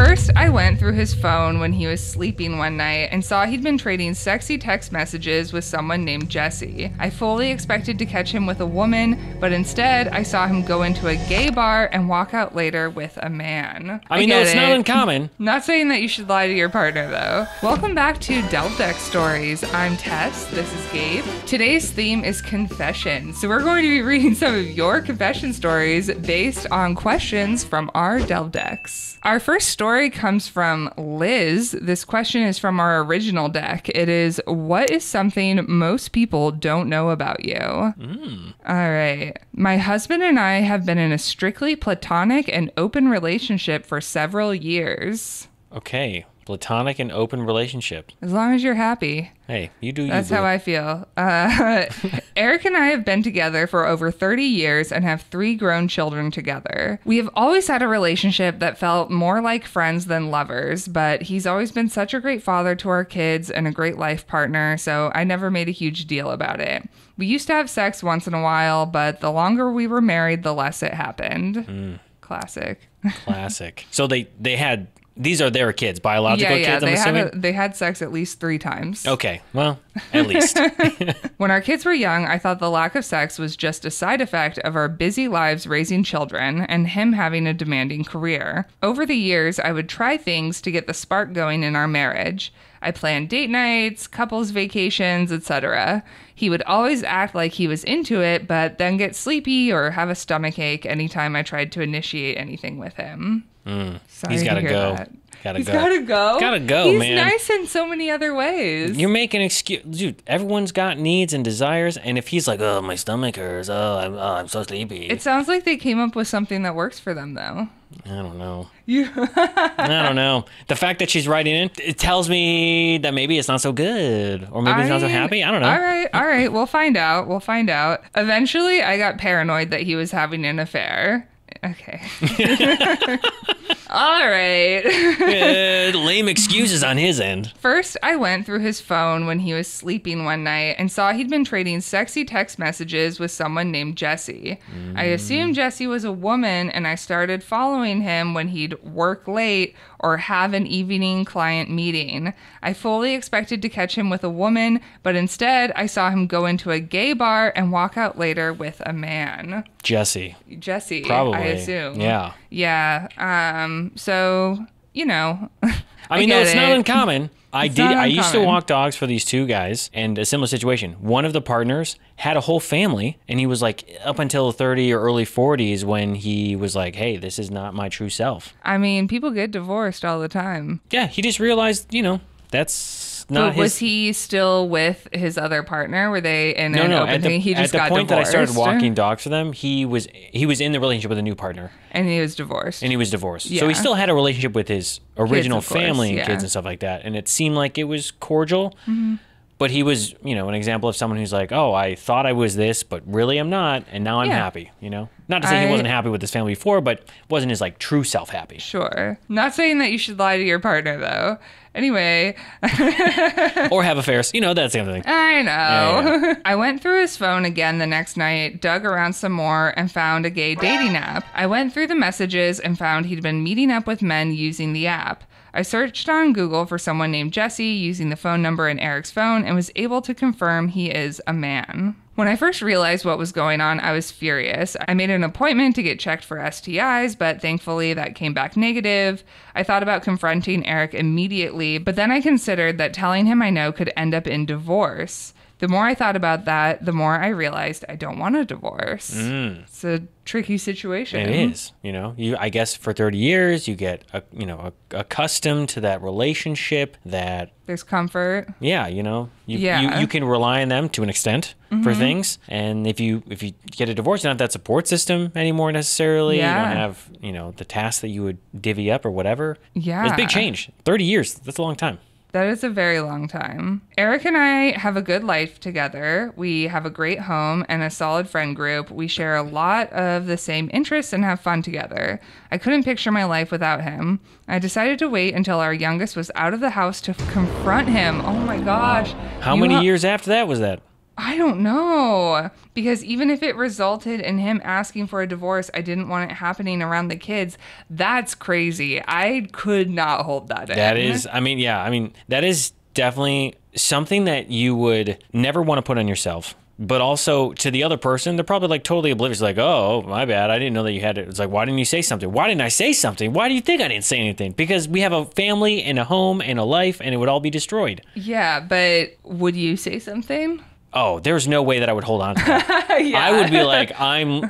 First, I went through his phone when he was sleeping one night and saw he'd been trading sexy text messages with someone named Jesse. I fully expected to catch him with a woman, but instead I saw him go into a gay bar and walk out later with a man. I mean, no, it's not uncommon. Not saying that you should lie to your partner, though. Welcome back to Delve Deck Stories. I'm Tess. This is Gabe. Today's theme is confession. So we're going to be reading some of your confession stories based on questions from our Delve Decks. Our first story comes from Liz. This question is from our original deck. It is, what is something most people don't know about you? All right. My husband and I have been in a strictly platonic and open relationship for several years. Okay. Platonic and open relationship. As long as you're happy. Hey, you do you. That's how I feel. Eric and I have been together for over 30 years and have 3 grown children together. We have always had a relationship that felt more like friends than lovers, but he's always been such a great father to our kids and a great life partner, so I never made a huge deal about it. We used to have sex once in a while, but the longer we were married, the less it happened. Classic. Classic. So they had... These are their kids, biological kids, I'm assuming? They had sex at least 3 times. Okay, well, at least. When our kids were young, I thought the lack of sex was just a side effect of our busy lives raising children and him having a demanding career. Over the years, I would try things to get the spark going in our marriage. I planned date nights, couples vacations, etc. He would always act like he was into it, but then get sleepy or have a stomachache anytime I tried to initiate anything with him. Sorry He's got to go. He's got to go? Gotta go, He's man. nice in so many other ways. You're making excuse, dude. Everyone's got needs and desires, and if he's like, "Oh, my stomach hurts. I'm so sleepy." It sounds like they came up with something that works for them, though. I don't know. I don't know. The fact that she's writing in, it tells me that maybe it's not so good, or maybe he's not so happy. I don't know. All right. We'll find out. Eventually, I got paranoid that he was having an affair. Okay. All right. Lame excuses on his end. First, I went through his phone when he was sleeping one night and saw he'd been trading sexy text messages with someone named Jesse. I assumed Jesse was a woman, and I started following him when he'd work late or have an evening client meeting. I fully expected to catch him with a woman, but instead I saw him go into a gay bar and walk out later with a man. Jesse, probably, I assume. Yeah. So, you know. I mean, no, it's not uncommon. I used to walk dogs for these 2 guys, and a similar situation. One of the partners had a whole family, and he was like up until 30 or early 40s when he was like, hey, this is not my true self. I mean, people get divorced all the time. Yeah, he just realized, that's not his... Was he still with his other partner? Were they in an open thing? He just got divorced? At the point that I started walking dogs for them, he was in the relationship with a new partner. And he was divorced. Yeah. So he still had a relationship with his original family and kids and stuff like that. And it seemed like it was cordial. But he was, an example of someone who's like, oh, I thought I was this, but really I'm not, and now I'm happy, Not to say he wasn't happy with his family before, but wasn't his, true self happy. Sure. Not saying that you should lie to your partner, though. Anyway. Or have affairs. That's the other thing. I know. Yeah. I went through his phone again the next night, dug around some more, and found a gay dating app. I went through the messages and found he'd been meeting up with men using the app. I searched on Google for someone named Jesse using the phone number in Eric's phone and was able to confirm he is a man. When I first realized what was going on, I was furious. I made an appointment to get checked for STIs, but thankfully that came back negative. I thought about confronting Eric immediately, but then I considered that telling him I know could end up in divorce. The more I thought about that, the more I realized I don't want a divorce. It's a tricky situation. It is. I guess for 30 years, you get, accustomed to that relationship that... There's comfort. Yeah, you can rely on them to an extent for things. And if you get a divorce, you don't have that support system anymore necessarily. Yeah. You don't have, the tasks that you would divvy up or whatever. Yeah. It's a big change. 30 years, that's a long time. That is a very long time. Eric and I have a good life together. We have a great home and a solid friend group. We share a lot of the same interests and have fun together. I couldn't picture my life without him. I decided to wait until our youngest was out of the house to confront him. Oh my gosh. How many years after that was that? I don't know. Because even if it resulted in him asking for a divorce, I didn't want it happening around the kids. That's crazy. I could not hold that in. That is, that is definitely something that you would never want to put on yourself. But also to the other person, they're probably like totally oblivious. Like, oh, my bad. I didn't know that you had it. It's like, why didn't you say something? Why didn't I say something? Why do you think I didn't say anything? Because we have a family and a home and a life, and it would all be destroyed. Yeah, but would you say something? Oh, there's no way that I would hold on to that. Yeah. I would be like, I'm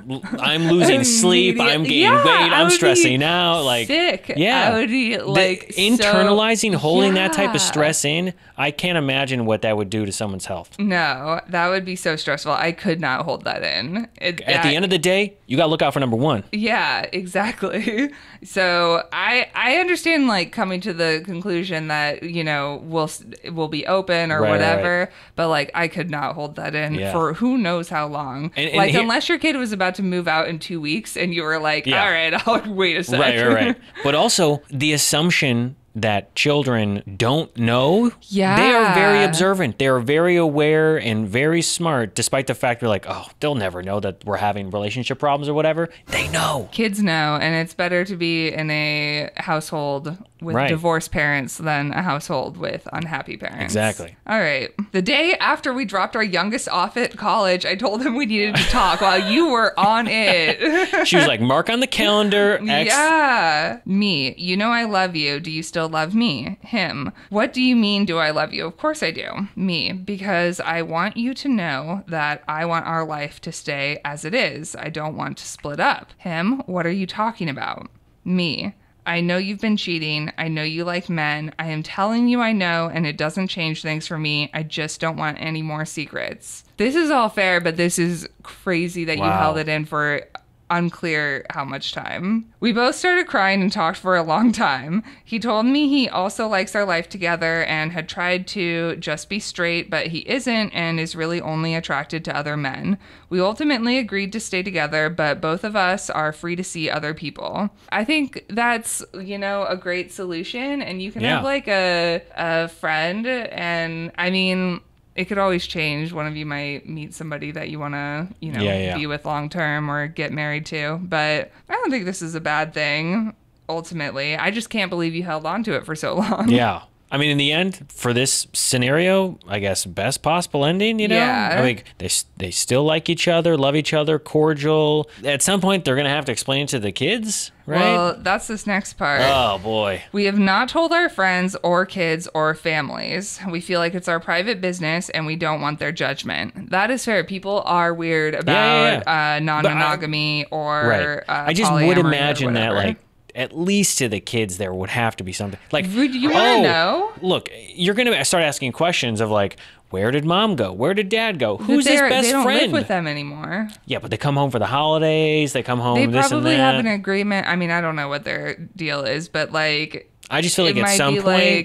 losing sleep. I'm gaining weight. I'm stressing out. Like, sick. Yeah. I would be like internalizing, holding that type of stress in. I can't imagine what that would do to someone's health. No, that would be so stressful. I could not hold that in. At the end of the day, you got to look out for number one. Yeah, exactly. So I understand like coming to the conclusion that, you know, we'll be open or whatever, right. But like I could not hold that in for who knows how long. And like unless your kid was about to move out in 2 weeks and you were like, all right, I'll wait a second. Right. But also the assumption that children don't know. Yeah. They are very observant. They are very aware and very smart, despite the fact they're like, oh, they'll never know that we're having relationship problems or whatever. They know. Kids know, and it's better to be in a household with divorced parents than a household with unhappy parents. Exactly. All right. The day after we dropped our youngest off at college, I told him we needed to talk while you were on it. She was like, mark on the calendar. X. Yeah. Me. You know I love you. Do you still love me? Him. What do you mean, do I love you? Of course I do. Me. Because I want you to know that I want our life to stay as it is. I don't want to split up. Him. What are you talking about? Me. I know you've been cheating. I know you like men. I am telling you I know, and it doesn't change things for me. I just don't want any more secrets. This is all fair, but this is crazy that you held it in for unclear how much time. We both started crying and talked for a long time. He told me he also likes our life together and had tried to just be straight, but he isn't and is really only attracted to other men. We ultimately agreed to stay together, but both of us are free to see other people. I think that's, you know, a great solution, and you can have like a friend, and I mean, it could always change. One of you might meet somebody that you want to, you know, be with long term or get married to. But I don't think this is a bad thing, ultimately. I just can't believe you held on to it for so long. Yeah. I mean, in the end, for this scenario, I guess best possible ending, you know? Yeah. I mean, they still like each other, love each other, cordial. At some point, they're going to have to explain it to the kids, right? Well, that's this next part. Oh, boy. We have not told our friends or kids or families. We feel like it's our private business, and we don't want their judgment. That is fair. People are weird about non-monogamy or I just would imagine that, like, at least to the kids, there would have to be something. Like, would you want to know? Look, you're going to start asking questions of like, where did mom go? Where did dad go? Who's his best friend? They don't live with them anymore. Yeah, but they come home for the holidays. They come home this and that. They probably have an agreement. I mean, I don't know what their deal is, but like, I just feel like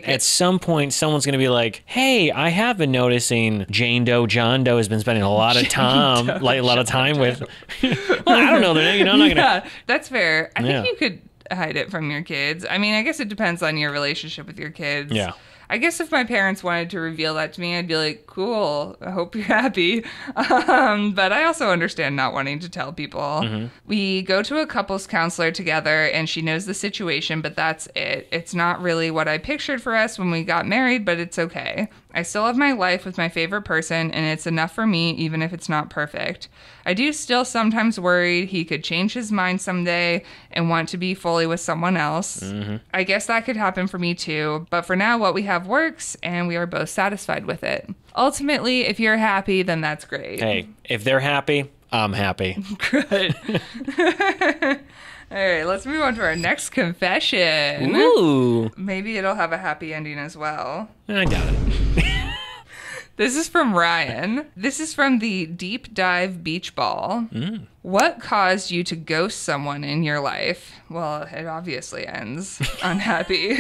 at some point, someone's going to be like, hey, I have been noticing Jane Doe, John Doe has been spending a lot of time, with. Well, I don't know their name. You know, I'm not going to. That's fair. I think you could hide it from your kids. I mean, I guess it depends on your relationship with your kids. Yeah. I guess if my parents wanted to reveal that to me, I'd be like, cool, I hope you're happy. But I also understand not wanting to tell people. Mm-hmm. We go to a couples counselor together, and she knows the situation, but that's it. It's not really what I pictured for us when we got married, but it's okay. I still have my life with my favorite person, and it's enough for me, even if it's not perfect. I do still sometimes worry he could change his mind someday and want to be fully with someone else. Mm-hmm. I guess that could happen for me too, but for now, what we have works, and we are both satisfied with it. Ultimately, if you're happy, then that's great. Hey, if they're happy, I'm happy. Good. All right, let's move on to our next confession. Ooh. Maybe it'll have a happy ending as well. I doubt it. This is from Ryan. This is from the Deep Dive Beach Ball. Mm. What caused you to ghost someone in your life? Well, it obviously ends unhappy.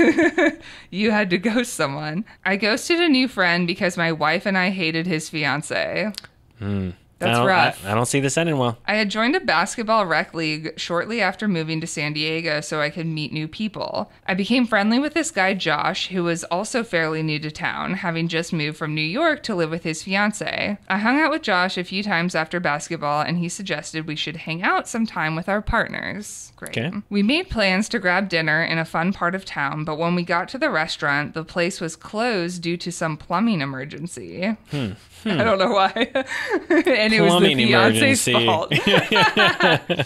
You had to ghost someone. I ghosted a new friend because my wife and I hated his fiance. Mm. That's rough. I don't see this ending well. I had joined a basketball rec league shortly after moving to San Diego so I could meet new people. I became friendly with this guy, Josh, who was also fairly new to town, having just moved from New York to live with his fiance. I hung out with Josh a few times after basketball, and he suggested we should hang out sometime with our partners. Great. Okay. We made plans to grab dinner in a fun part of town, but when we got to the restaurant, the place was closed due to some plumbing emergency. I don't know why. And it was the fiance's fault.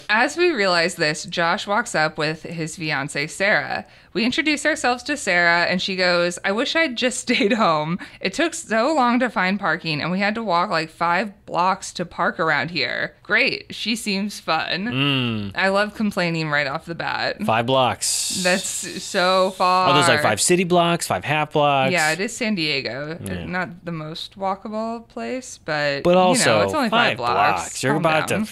As we realized this, Josh walks up with his fiance, Sarah. We introduce ourselves to Sarah, and she goes, I wish I'd just stayed home. It took so long to find parking, and we had to walk like 5 blocks to park around here. Great. She seems fun. I love complaining right off the bat. 5 blocks. That's so far. Oh, there's like 5 city blocks, 5 half blocks. Yeah, it is San Diego. Yeah. Not the most walkable place, but also, you know, it's only 5 blocks. You're about to...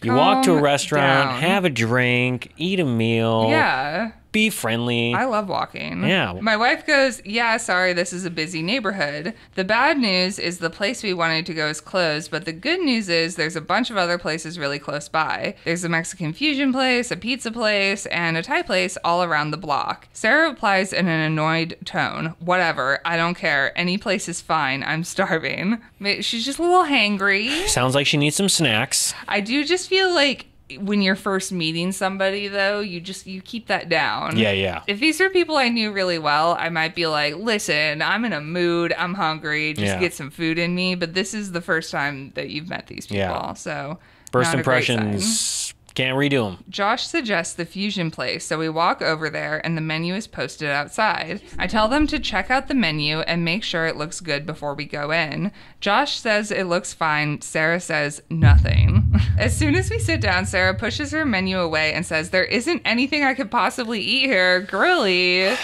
You walk to a restaurant, have a drink, eat a meal. Yeah. Be friendly. I love walking. Yeah. My wife goes, yeah, sorry, this is a busy neighborhood. The bad news is the place we wanted to go is closed, but the good news is there's a bunch of other places really close by. There's a Mexican fusion place, a pizza place, and a Thai place all around the block. Sarah replies in an annoyed tone, whatever, I don't care. Any place is fine. I'm starving. She's just a little hangry. Sounds like she needs some snacks. I do just feel like when you're first meeting somebody, though, you keep that down. Yeah. If these are people I knew really well, I might be like, listen, I'm in a mood, I'm hungry, just get some food in me. But this is the first time that you've met these people, so first impressions, can't redo them. Josh suggests the fusion place, so we walk over there, and the menu is posted outside. I tell them to check out the menu and make sure it looks good before we go in. Josh says it looks fine. Sarah says nothing. As soon as we sit down, Sarah pushes her menu away and says, there isn't anything I could possibly eat here. Grilly.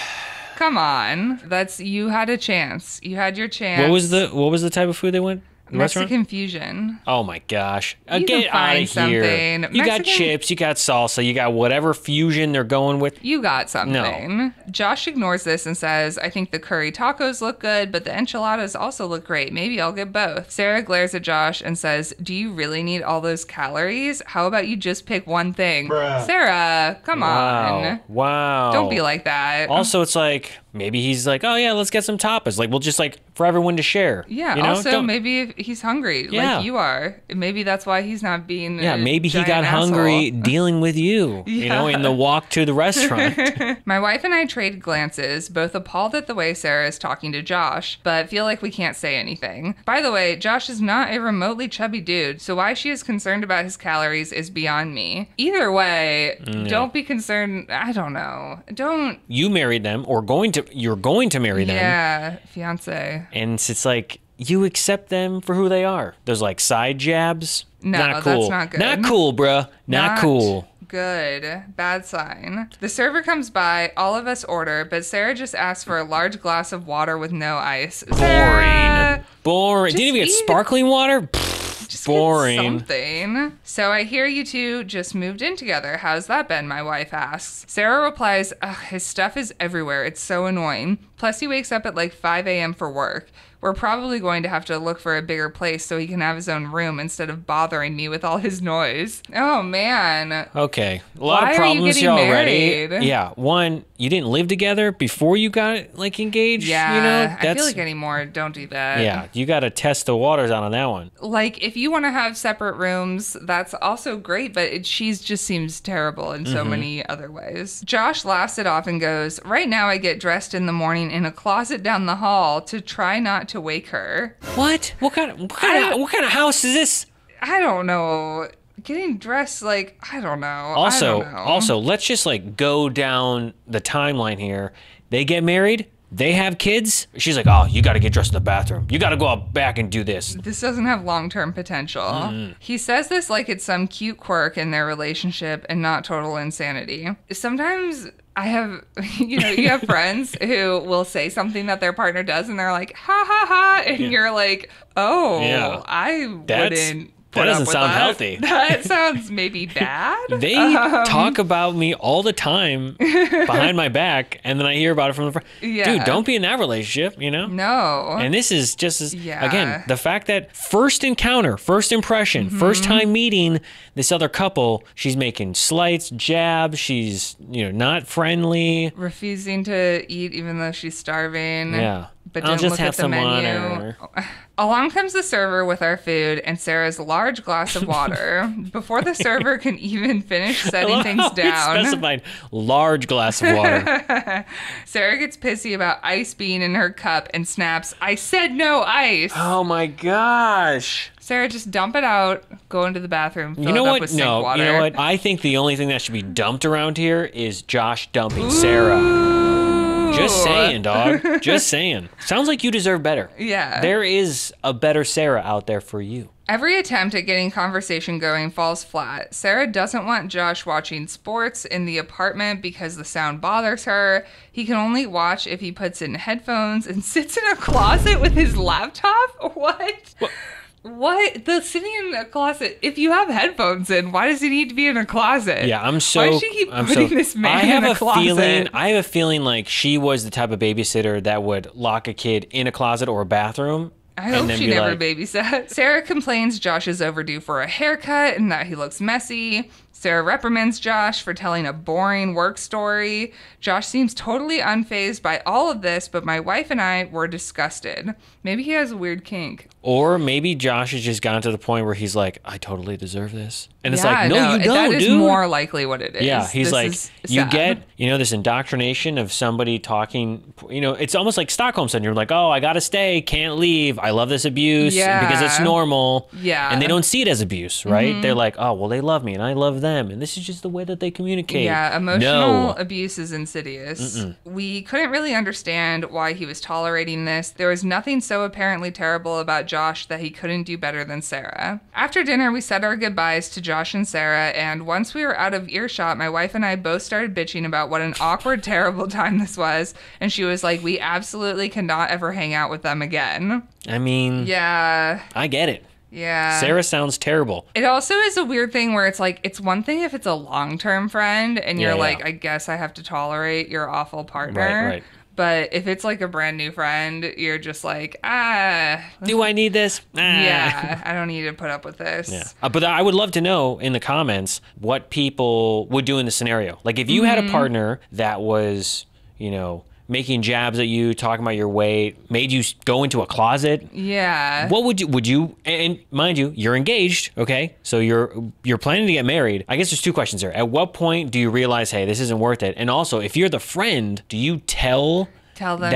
Come on. You had a chance. You had your chance. What was the type of food they went? Mexican fusion. Oh my gosh. You Get out of here. You got chips, you got salsa, you got whatever fusion they're going with. You got something. No. Josh ignores this and says, I think the curry tacos look good, but the enchiladas also look great. Maybe I'll get both. Sarah glares at Josh and says, do you really need all those calories? How about you just pick one thing? Bruh. Sarah, come on. Wow. Don't be like that. Also, it's like, maybe he's like, oh yeah, let's get some tapas. Like, we'll just like, for everyone to share. Yeah, you know? Also, maybe if he's hungry, like you are. Maybe that's why he's not being maybe he got hungry dealing with you, you know, in the walk to the restaurant. My wife and I trade glances, both appalled at the way Sarah is talking to Josh, but feel like we can't say anything. By the way, Josh is not a remotely chubby dude, so why she is concerned about his calories is beyond me. Either way, don't be concerned. I don't know. Don't. You married them, or you're going to marry them. Yeah, fiance. And it's like, you accept them for who they are. There's like side jabs. No, not cool. That's not good. Not cool, bruh. Not cool. Good. Bad sign. The server comes by, all of us order, but Sarah just asks for a large glass of water with no ice. Boring. Didn't even get sparkling water? Just boring. Something. So I hear you two just moved in together. How's that been? My wife asks. Sarah replies, his stuff is everywhere. It's so annoying. Plus he wakes up at like 5 a.m. for work. We're probably going to have to look for a bigger place so he can have his own room instead of bothering me with all his noise. Oh, man. Okay. A lot of problems here already. Yeah. One, you didn't live together before you got like engaged. Yeah. You know, I feel like anymore, don't do that. Yeah. You got to test the waters out on that one. Like, if you want to have separate rooms, that's also great, but she just seems terrible in so many other ways. Josh laughs it off and goes, right now I get dressed in the morning in a closet down the hall to try not to wake her. What? What kind of house is this? I don't know. Getting dressed, like, I don't know. Also, let's just like go down the timeline here. They get married. They have kids. She's like, oh, you got to get dressed in the bathroom. You got to go out back and do this. This doesn't have long-term potential. He says this like it's some cute quirk in their relationship and not total insanity. Sometimes I have, you have friends who will say something that their partner does and they're like, ha ha ha. And you're like, oh, yeah. I wouldn't put doesn't up with sound that. healthy. That sounds maybe bad. They talk about me all the time behind my back, and then I hear about it from the front. Yeah. Dude, don't be in that relationship, you know? No. And this is just as, Yeah. again, the fact that first encounter, first impression, first time meeting this other couple, she's making slights, jabs, she's, not friendly. Refusing to eat even though she's starving. Yeah. But I'll didn't just look have at the some menu. water. Along comes the server with our food and Sarah's large glass of water. Before the server can even finish setting things down, It's specified large glass of water. Sarah gets pissy about ice being in her cup and snaps, "I said no ice." Oh my gosh. Sarah, just dump it out, go into the bathroom, fill You know it up what? with sink No, water. you know what? I think the only thing that should be dumped around here is Josh dumping Sarah. Just saying, dog. Just saying. Sounds like you deserve better. Yeah. There is a better Sarah out there for you. Every attempt at getting conversation going falls flat. Sarah doesn't want Josh watching sports in the apartment because the sound bothers her. He can only watch if he puts in headphones and sits in a closet with his laptop? What? What? The sitting in a closet, if you have headphones in, why does he need to be in a closet? Yeah, Why does she keep putting this man in a closet? I have a feeling like she was the type of babysitter that would lock a kid in a closet or a bathroom. I hope she never babysat. Sarah complains Josh is overdue for a haircut and that he looks messy. Sarah reprimands Josh for telling a boring work story. Josh seems totally unfazed by all of this, but my wife and I were disgusted. Maybe he has a weird kink. Or maybe Josh has just gotten to the point where he's like, I totally deserve this. And it's Yeah, like, no, you don't, that is dude. more likely what it is. Yeah, he's This like, is you sad. get, this indoctrination of somebody talking, it's almost like Stockholm Syndrome. You're like, oh, I gotta stay, can't leave. I love this abuse because it's normal. Yeah. And they don't see it as abuse, right? They're like, oh, well, they love me and I love them. And this is just the way that they communicate. Yeah, emotional abuse is insidious. We couldn't really understand why he was tolerating this. There was nothing so apparently terrible about Josh that he couldn't do better than Sarah. After dinner, we said our goodbyes to Josh and Sarah, and once we were out of earshot, my wife and I both started bitching about what an awkward, terrible time this was, and she was like, we absolutely cannot ever hang out with them again. I mean, yeah, I get it. Yeah. Sarah sounds terrible. It also is a weird thing where it's like, it's one thing if it's a long-term friend and you're like, I guess I have to tolerate your awful partner. Right. But if it's like a brand new friend, you're just like, do I need this? Yeah, I don't need to put up with this. Yeah. But I would love to know in the comments what people would do in the scenario. Like if you had a partner that was, making jabs at you, talking about your weight, made you go into a closet. Yeah. What would you, and mind you, you're engaged, okay? So you're planning to get married. I guess there's two questions there. At what point do you realize, hey, this isn't worth it? And also, if you're the friend, do you tell them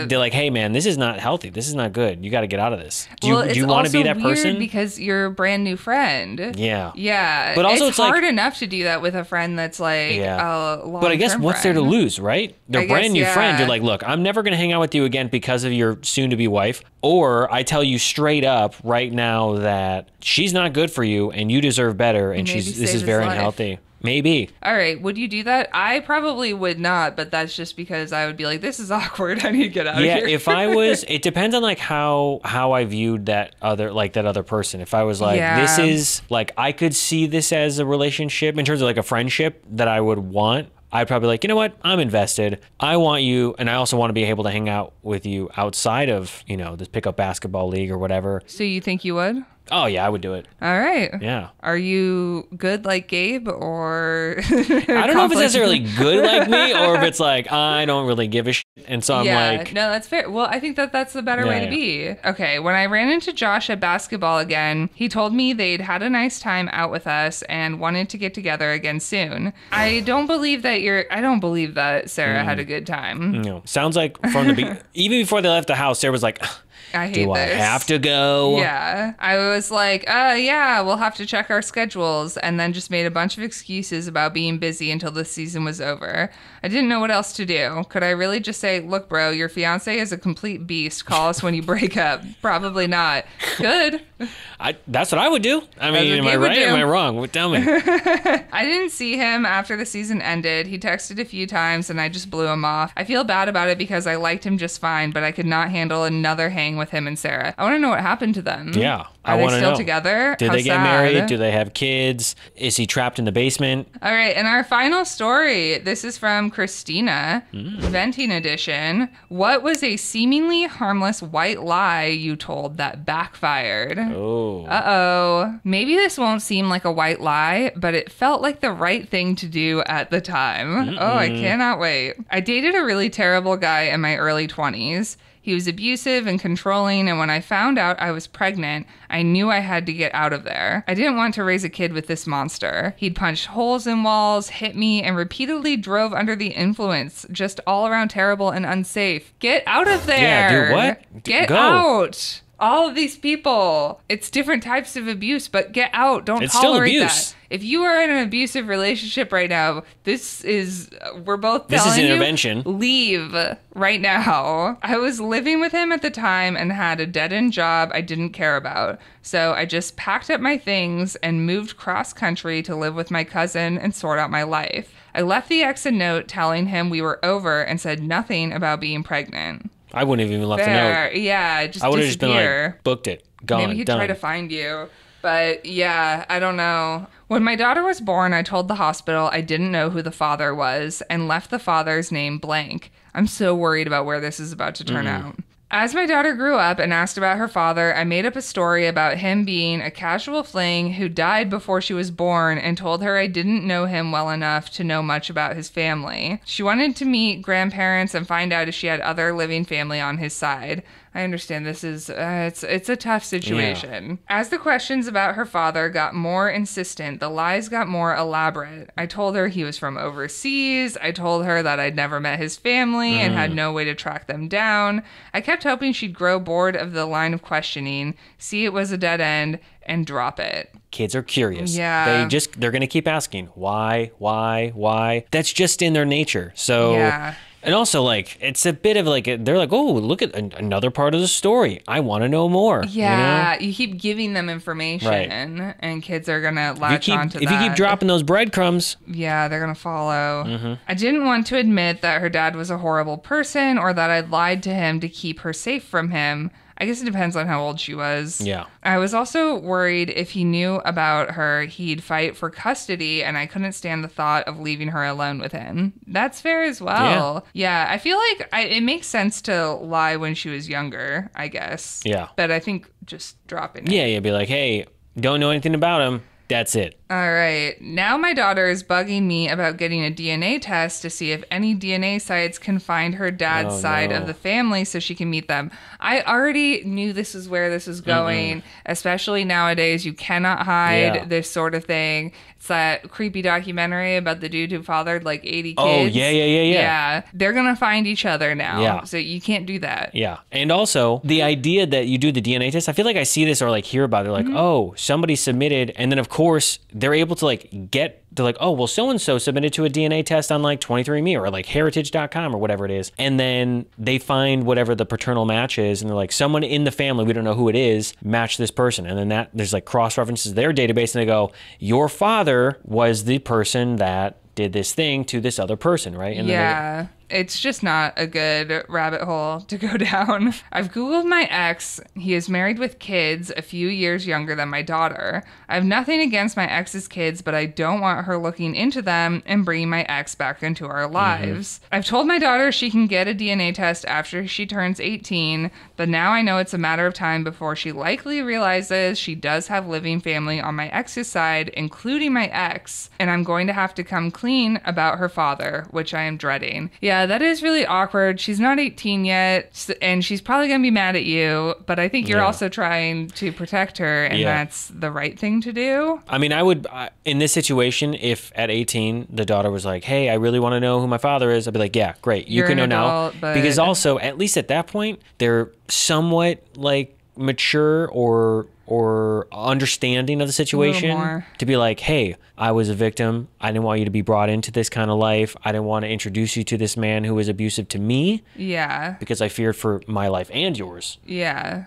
they're like, hey man, this is not healthy. This is not good. You got to get out of this. Do you want to be that person? Because you're a brand new friend. Yeah. Yeah. But also it's hard enough to do that with a friend that's like a long-term But I guess what's there to lose, right? They're brand new friend. You're like, look, I'm never going to hang out with you again because of your soon-to-be wife. Or I tell you straight up right now that she's not good for you and you deserve better and this is very unhealthy. Maybe. All right. Would you do that? I probably would not, but that's just because I would be like, this is awkward. I need to get out of here. Yeah, if I was, it depends on like how I viewed that other person. If I was like, this is like, I could see this as a relationship in terms of like a friendship that I would want. I'd probably like, you know what? I'm invested. I want you, and I also want to be able to hang out with you outside of, this pickup basketball league or whatever. So you think you would? Oh, yeah, I would do it. All right. Yeah. Are you good like Gabe or... I don't know if it's necessarily good like me or if it's like, I don't really give a shit. And so I'm like... No, that's fair. Well, I think that's the better way to be. Okay, when I ran into Josh at basketball again, he told me they'd had a nice time out with us and wanted to get together again soon. I don't believe that Sarah had a good time. No. Sounds like from the beginning, even before they left the house, Sarah was like... I hate this. I have to go? Yeah. I was like, yeah, we'll have to check our schedules, and then just made a bunch of excuses about being busy until the season was over. I didn't know what else to do. Could I really just say, look, bro, your fiance is a complete beast. Call us when you break up. Probably not. Good. That's what I would do. I mean, am I right or am I wrong? Tell me. I didn't see him after the season ended. He texted a few times, and I just blew him off. I feel bad about it because I liked him just fine, but I could not handle another hang staying with him and Sarah. I want to know what happened to them. Yeah, Are they still together? Did How they get sad. married? Do they have kids? Is he trapped in the basement? All right, and our final story. This is from Christina, Venting Edition. What was a seemingly harmless white lie you told that backfired? Oh. Uh-oh. Maybe this won't seem like a white lie, but it felt like the right thing to do at the time. Oh, I cannot wait. I dated a really terrible guy in my early 20s. He was abusive and controlling, and when I found out I was pregnant, I knew I had to get out of there. I didn't want to raise a kid with this monster. He'd punched holes in walls, hit me, and repeatedly drove under the influence. Just all around terrible and unsafe. Get out of there! Yeah, do what? Get out! All of these people. It's different types of abuse, but get out. Don't tolerate that. If you are in an abusive relationship right now, we're both telling you. This is intervention. Leave right now. I was living with him at the time and had a dead-end job I didn't care about. So I just packed up my things and moved cross-country to live with my cousin and sort out my life. I left the ex a note telling him we were over and said nothing about being pregnant. I wouldn't have even left a note. Yeah, just I would have just been like, booked it, gone, Maybe he'd done. try to find you. But yeah, I don't know. When my daughter was born, I told the hospital I didn't know who the father was and left the father's name blank. I'm so worried about where this is about to turn out. As my daughter grew up and asked about her father, I made up a story about him being a casual fling who died before she was born and told her I didn't know him well enough to know much about his family. She wanted to meet grandparents and find out if she had other living family on his side. I understand this is, it's a tough situation. Yeah. As the questions about her father got more insistent, the lies got more elaborate. I told her he was from overseas. I told her that I'd never met his family and had no way to track them down. I kept hoping she'd grow bored of the line of questioning, see it was a dead end, and drop it. Kids are curious. Yeah. They're going to keep asking, why? That's just in their nature. So... Yeah. And also, like, it's a bit of like, they're like, oh, look at another part of the story. I want to know more. Yeah, you keep giving them information, right. and kids are going to latch onto that. If you keep dropping those breadcrumbs. Yeah, they're going to follow. I didn't want to admit that her dad was a horrible person or that I'd lied to him to keep her safe from him. I guess it depends on how old she was. Yeah. I was also worried if he knew about her, he'd fight for custody, and I couldn't stand the thought of leaving her alone with him. That's fair as well. Yeah, I feel like it makes sense to lie when she was younger, I guess. Yeah. But I think just dropping it. Yeah, you'd be like, hey, don't know anything about him. That's it. All right. Now my daughter is bugging me about getting a DNA test to see if any DNA sites can find her dad's side of the family so she can meet them. I already knew this is where this was going, especially nowadays. You cannot hide this sort of thing. It's that creepy documentary about the dude who fathered like 80 kids. Oh, yeah. Yeah. They're going to find each other now. Yeah. So you can't do that. Yeah. And also, the idea that you do the DNA test, I feel like I see this or like hear about it. Like, oh, somebody submitted. And then, of course, they're able to like they're like, oh, well, so-and-so submitted to a DNA test on like 23andMe or like heritage.com or whatever it is. And then they find whatever the paternal match is. And they're like, someone in the family, we don't know who it is, match this person. And then there's like cross-references their database and they go, your father was the person that did this thing to this other person, right? And then it's just not a good rabbit hole to go down. I've Googled my ex. He is married with kids, a few years younger than my daughter. I have nothing against my ex's kids, but I don't want her looking into them and bringing my ex back into our lives. I've told my daughter she can get a DNA test after she turns 18, but now I know it's a matter of time before she likely realizes she does have living family on my ex's side, including my ex, and I'm going to have to come clean about her father, which I am dreading. Yeah, that is really awkward. She's not 18 yet, and she's probably going to be mad at you, but I think you're also trying to protect her, and that's the right thing to do. I mean, I would, in this situation, if at 18, the daughter was like, hey, I really want to know who my father is, I'd be like, yeah, great. You can know now. Because also, at least at that point, they're somewhat like mature or understanding of the situation to be like, hey, I was a victim. I didn't want you to be brought into this kind of life. I didn't want to introduce you to this man who was abusive to me. Yeah. Because I feared for my life and yours. Yeah.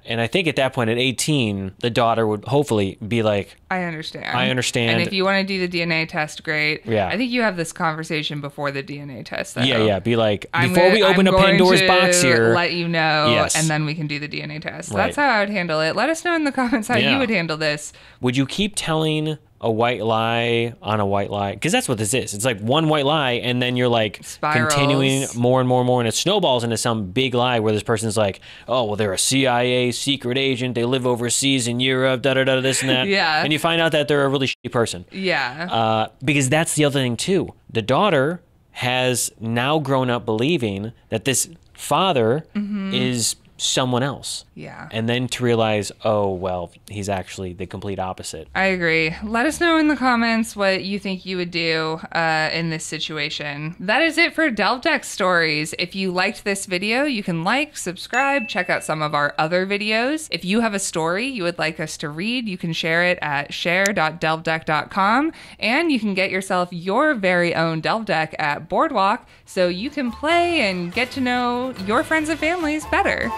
And I think at that point, at 18, the daughter would hopefully be like, I understand. And if you want to do the DNA test, great. Yeah. I think you have this conversation before the DNA test, though. Yeah. Be like, before we open a Pandora's box here, let you know, yes. and then we can do the DNA test. Right. That's how I would handle it. Let us know in the comments how you would handle this. Would you keep telling a white lie on a white lie? Because that's what this is. It's like one white lie, and then you're like Spirals. continuing more and more and more, and it snowballs into some big lie where this person's like, oh, well, they're a CIA secret agent. They live overseas in Europe, da-da-da, this and that. Yeah. And you find out that they're a really shitty person. Yeah. Because that's the other thing, too. The daughter has now grown up believing that this father is someone else. Yeah. And then to realize, oh, well, he's actually the complete opposite. I agree. Let us know in the comments what you think you would do in this situation. That is it for Delve Deck Stories. If you liked this video, you can like, subscribe, check out some of our other videos. If you have a story you would like us to read, you can share it at share.delvedeck.com, and you can get yourself your very own Delve Deck at Boredwalk so you can play and get to know your friends and families better.